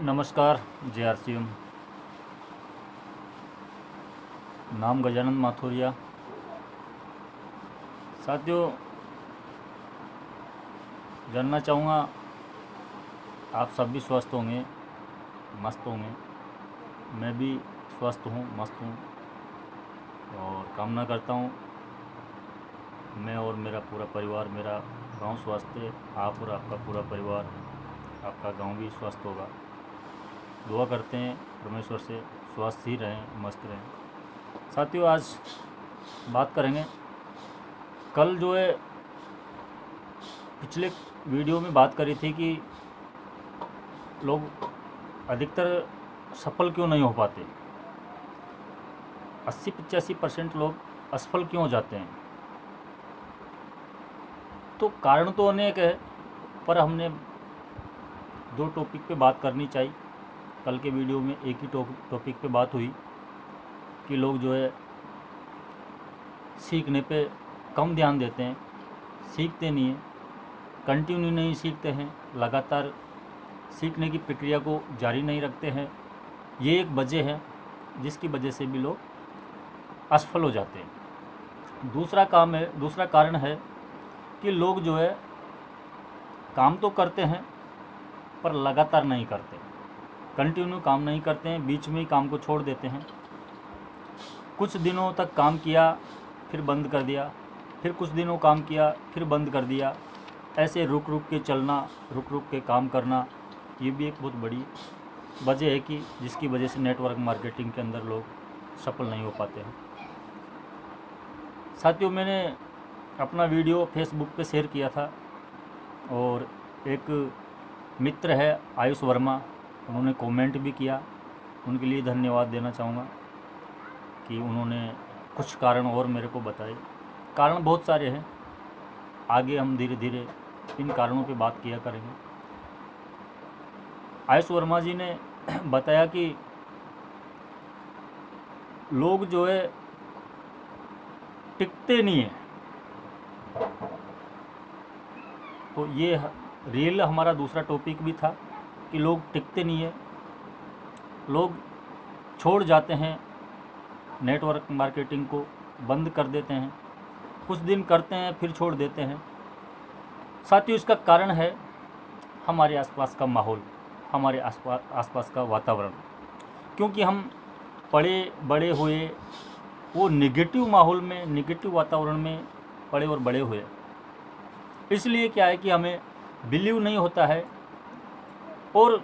नमस्कार। JRCM। नाम गजानंद माथुरिया। साथियों, जानना चाहूँगा आप सब भी स्वस्थ होंगे, मस्त होंगे। मैं भी स्वस्थ हूँ, मस्त हूँ और कामना करता हूँ मैं और मेरा पूरा परिवार, मेरा गांव स्वस्थ है। आप और आपका पूरा परिवार, आपका गांव भी स्वस्थ होगा। दुआ करते हैं परमेश्वर से स्वस्थ ही रहें, मस्त रहें। साथियों, आज बात करेंगे। कल जो है पिछले वीडियो में बात करी थी कि लोग अधिकतर सफल क्यों नहीं हो पाते। 80-85% लोग असफल क्यों हो जाते हैं। तो कारण तो अनेक है, पर हमने दो टॉपिक पे बात करनी चाहिए। कल के वीडियो में एक ही टॉपिक पे बात हुई कि लोग जो है सीखने पे कम ध्यान देते हैं, सीखते नहीं हैं, कंटिन्यू नहीं सीखते हैं, लगातार सीखने की प्रक्रिया को जारी नहीं रखते हैं। ये एक वजह है जिसकी वजह से भी लोग असफल हो जाते हैं। दूसरा कारण है कि लोग जो है काम तो करते हैं पर लगातार नहीं करते, कंटिन्यू काम नहीं करते हैं, बीच में ही काम को छोड़ देते हैं। कुछ दिनों तक काम किया फिर बंद कर दिया, फिर कुछ दिनों काम किया फिर बंद कर दिया। ऐसे रुक रुक के चलना, रुक रुक के काम करना, ये भी एक बहुत बड़ी वजह है कि जिसकी वजह से नेटवर्क मार्केटिंग के अंदर लोग सफल नहीं हो पाते हैं। साथियों, मैंने अपना वीडियो फेसबुक पे शेयर किया था और एक मित्र है आयुष वर्मा, उन्होंने कमेंट भी किया। उनके लिए धन्यवाद देना चाहूँगा कि उन्होंने कुछ कारण और मेरे को बताए। कारण बहुत सारे हैं, आगे हम धीरे धीरे इन कारणों पे बात किया करेंगे। आयुष वर्मा जी ने बताया कि लोग जो है टिकते नहीं हैं। तो ये रियल हमारा दूसरा टॉपिक भी था कि लोग टिकते नहीं है, लोग छोड़ जाते हैं, नेटवर्क मार्केटिंग को बंद कर देते हैं, कुछ दिन करते हैं फिर छोड़ देते हैं। साथियों, इसका कारण है हमारे आसपास का माहौल, हमारे आसपास का वातावरण। क्योंकि हम पड़े बड़े हुए वो नेगेटिव माहौल में, नेगेटिव वातावरण में पड़े और बड़े हुए, इसलिए क्या है कि हमें बिलीव नहीं होता है और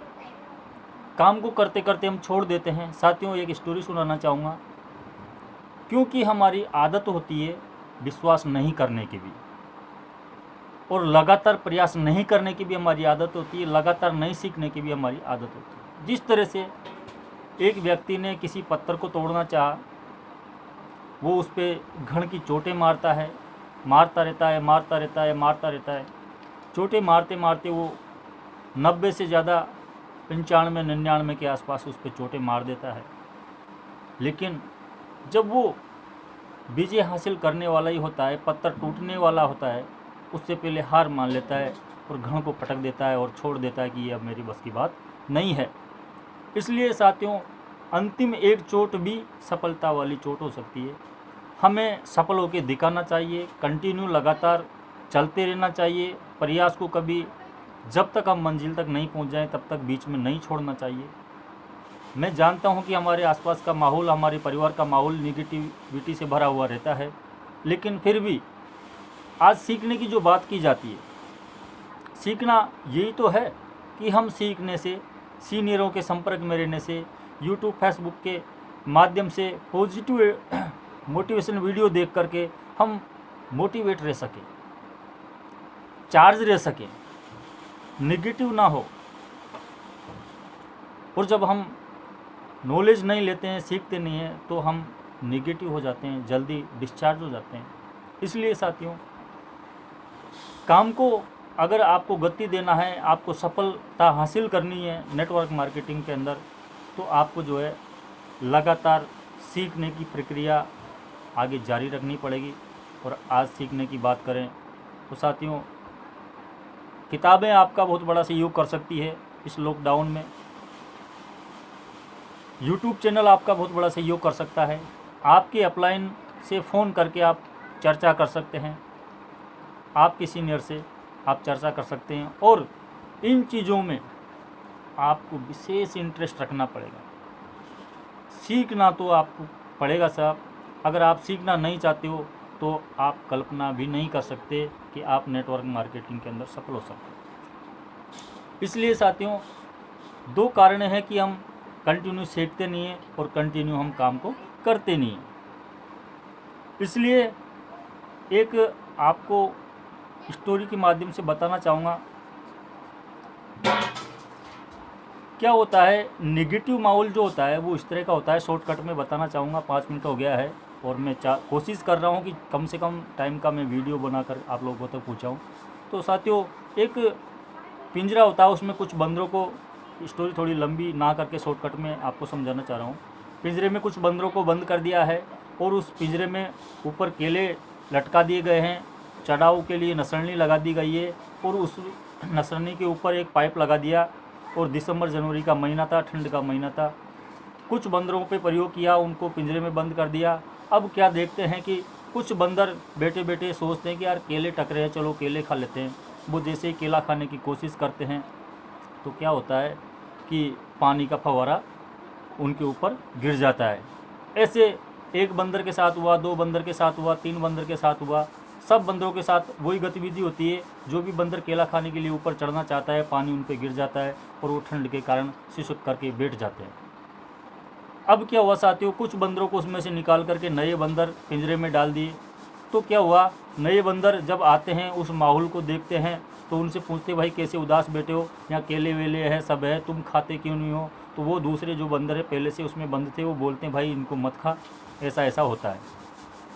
काम को करते करते हम छोड़ देते हैं। साथियों, एक स्टोरी सुनाना चाहूँगा। क्योंकि हमारी आदत होती है विश्वास नहीं करने की भी, और लगातार प्रयास नहीं करने की भी हमारी आदत होती है, लगातार नहीं सीखने की भी हमारी आदत होती है। जिस तरह से एक व्यक्ति ने किसी पत्थर को तोड़ना चाहा, वो उस पर घण की चोटें मारता है, मारता रहता है। चोटें मारते मारते वो 90 से ज़्यादा 95-99 के आसपास उस पर चोटें मार देता है। लेकिन जब वो विजय हासिल करने वाला ही होता है, पत्थर टूटने वाला होता है, उससे पहले हार मान लेता है और घण को पटक देता है और छोड़ देता है कि ये अब मेरी बस की बात नहीं है। इसलिए साथियों, अंतिम एक चोट भी सफलता वाली चोट हो सकती है। हमें सफल होकर दिखाना चाहिए, कंटिन्यू लगातार चलते रहना चाहिए। प्रयास को कभी, जब तक हम मंजिल तक नहीं पहुंच जाएं तब तक बीच में नहीं छोड़ना चाहिए। मैं जानता हूं कि हमारे आसपास का माहौल, हमारे परिवार का माहौल निगेटिविटी से भरा हुआ रहता है, लेकिन फिर भी आज सीखने की जो बात की जाती है, सीखना यही तो है कि हम सीखने से, सीनियरों के संपर्क में रहने से, यूट्यूब फेसबुक के माध्यम से पॉजिटिव मोटिवेशन वीडियो देख करके हम मोटिवेट रह सकें, चार्ज रह सकें, नेगेटिव ना हो। और जब हम नॉलेज नहीं लेते हैं, सीखते नहीं हैं, तो हम नेगेटिव हो जाते हैं, जल्दी डिस्चार्ज हो जाते हैं। इसलिए साथियों, काम को अगर आपको गति देना है, आपको सफलता हासिल करनी है नेटवर्क मार्केटिंग के अंदर, तो आपको जो है लगातार सीखने की प्रक्रिया आगे जारी रखनी पड़ेगी। और आज सीखने की बात करें तो साथियों, किताबें आपका बहुत बड़ा सहयोग कर सकती है इस लॉकडाउन में। यूट्यूब चैनल आपका बहुत बड़ा सहयोग कर सकता है। आपके अपलाइन से फ़ोन करके आप चर्चा कर सकते हैं, आपके सीनियर से आप चर्चा कर सकते हैं। और इन चीज़ों में आपको विशेष इंटरेस्ट रखना पड़ेगा, सीखना तो आपको पड़ेगा साहब। अगर आप सीखना नहीं चाहते हो तो आप कल्पना भी नहीं कर सकते कि आप नेटवर्क मार्केटिंग के अंदर सफल हो सकते हो। इसलिए साथियों, दो कारण हैं कि हम कंटिन्यू सीखते नहीं हैं और कंटिन्यू हम काम को करते नहीं हैं। इसलिए एक आपको स्टोरी के माध्यम से बताना चाहूँगा। क्या होता है, नेगेटिव माहौल जो होता है वो इस तरह का होता है। शॉर्टकट में बताना चाहूँगा, 5 मिनट हो गया है और मैं कोशिश कर रहा हूँ कि कम से कम टाइम का मैं वीडियो बनाकर आप लोगों तक पहुँचाऊँ। तो साथियों, एक पिंजरा होता है, उसमें कुछ बंदरों को, स्टोरी थोड़ी लंबी ना करके शॉर्टकट में आपको समझाना चाह रहा हूँ। पिंजरे में कुछ बंदरों को बंद कर दिया है और उस पिंजरे में ऊपर केले लटका दिए गए हैं, चढ़ाऊ के लिए नसरनी लगा दी गई है और उस नसरनी के ऊपर एक पाइप लगा दिया। और दिसंबर जनवरी का महीना था, ठंड का महीना था। कुछ बंदरों पे प्रयोग किया, उनको पिंजरे में बंद कर दिया। अब क्या देखते हैं कि कुछ बंदर बैठे बैठे सोचते हैं कि यार केले टक रहे हैं, चलो केले खा लेते हैं। वो जैसे ही केला खाने की कोशिश करते हैं तो क्या होता है कि पानी का फव्वारा उनके ऊपर गिर जाता है। ऐसे एक बंदर के साथ हुआ, 2 बंदर के साथ हुआ, 3 बंदर के साथ हुआ। सब बंदरों के साथ वही गतिविधि होती है। जो भी बंदर केला खाने के लिए ऊपर चढ़ना चाहता है, पानी उन पे गिर जाता है और वो ठंड के कारण सिसक करके बैठ जाते हैं। अब क्या हुआ साथियों, कुछ बंदरों को उसमें से निकाल करके नए बंदर पिंजरे में डाल दिए। तो क्या हुआ, नए बंदर जब आते हैं, उस माहौल को देखते हैं तो उनसे पूछते, भाई कैसे उदास बैठे हो, यहाँ केले वेले है, सब है, तुम खाते क्यों नहीं हो। तो वो दूसरे जो बंदर है पहले से उसमें बंद थे, वो बोलते हैं भाई इनको मत खा, ऐसा ऐसा होता है।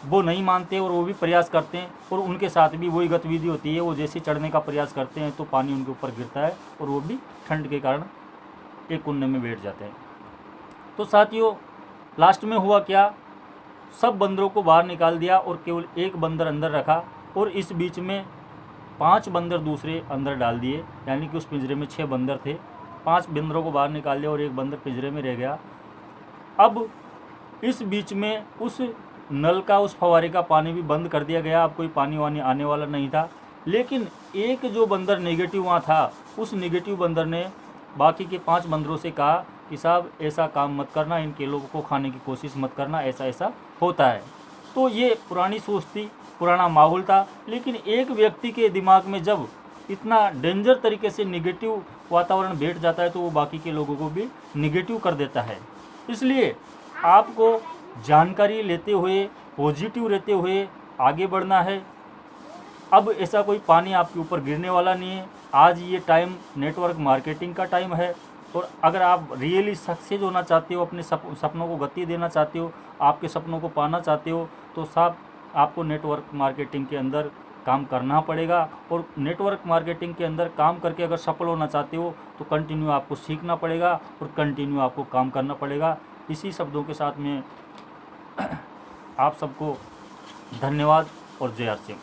वो नहीं मानते और वो भी प्रयास करते हैं और उनके साथ भी वही गतिविधि होती है। वो जैसे चढ़ने का प्रयास करते हैं तो पानी उनके ऊपर गिरता है और वो भी ठंड के कारण एक कोने में बैठ जाते हैं। तो साथियों, लास्ट में हुआ क्या, सब बंदरों को बाहर निकाल दिया और केवल एक बंदर अंदर रखा और इस बीच में 5 बंदर दूसरे अंदर डाल दिए। यानी कि उस पिंजरे में 6 बंदर थे, 5 बंदरों को बाहर निकाल दिया और एक बंदर पिंजरे में रह गया। अब इस बीच में उस नल का, उस फव्वारे का पानी भी बंद कर दिया गया। अब कोई पानी वानी आने वाला नहीं था। लेकिन एक जो बंदर नेगेटिव वहाँ था, उस नेगेटिव बंदर ने बाकी के 5 बंदरों से कहा कि साहब ऐसा काम मत करना, इन केलों को खाने की कोशिश मत करना, ऐसा ऐसा होता है। तो ये पुरानी सोच थी, पुराना माहौल था। लेकिन एक व्यक्ति के दिमाग में जब इतना डेंजर तरीके से नेगेटिव वातावरण बैठ जाता है तो वो बाकी के लोगों को भी नेगेटिव कर देता है। इसलिए आपको जानकारी लेते हुए, पॉजिटिव रहते हुए आगे बढ़ना है। अब ऐसा कोई पानी आपके ऊपर गिरने वाला नहीं है। आज ये टाइम नेटवर्क मार्केटिंग का टाइम है और अगर आप रियली सक्सेस होना चाहते हो, अपने सपनों को गति देना चाहते हो, आपके सपनों को पाना चाहते हो, तो साहब आपको नेटवर्क मार्केटिंग के अंदर काम करना पड़ेगा। और नेटवर्क मार्केटिंग के अंदर काम करके अगर सफल होना चाहते हो तो कंटिन्यू आपको सीखना पड़ेगा और कंटिन्यू आपको काम करना पड़ेगा। इसी शब्दों के साथ में आप सबको धन्यवाद और जय आर सिंह।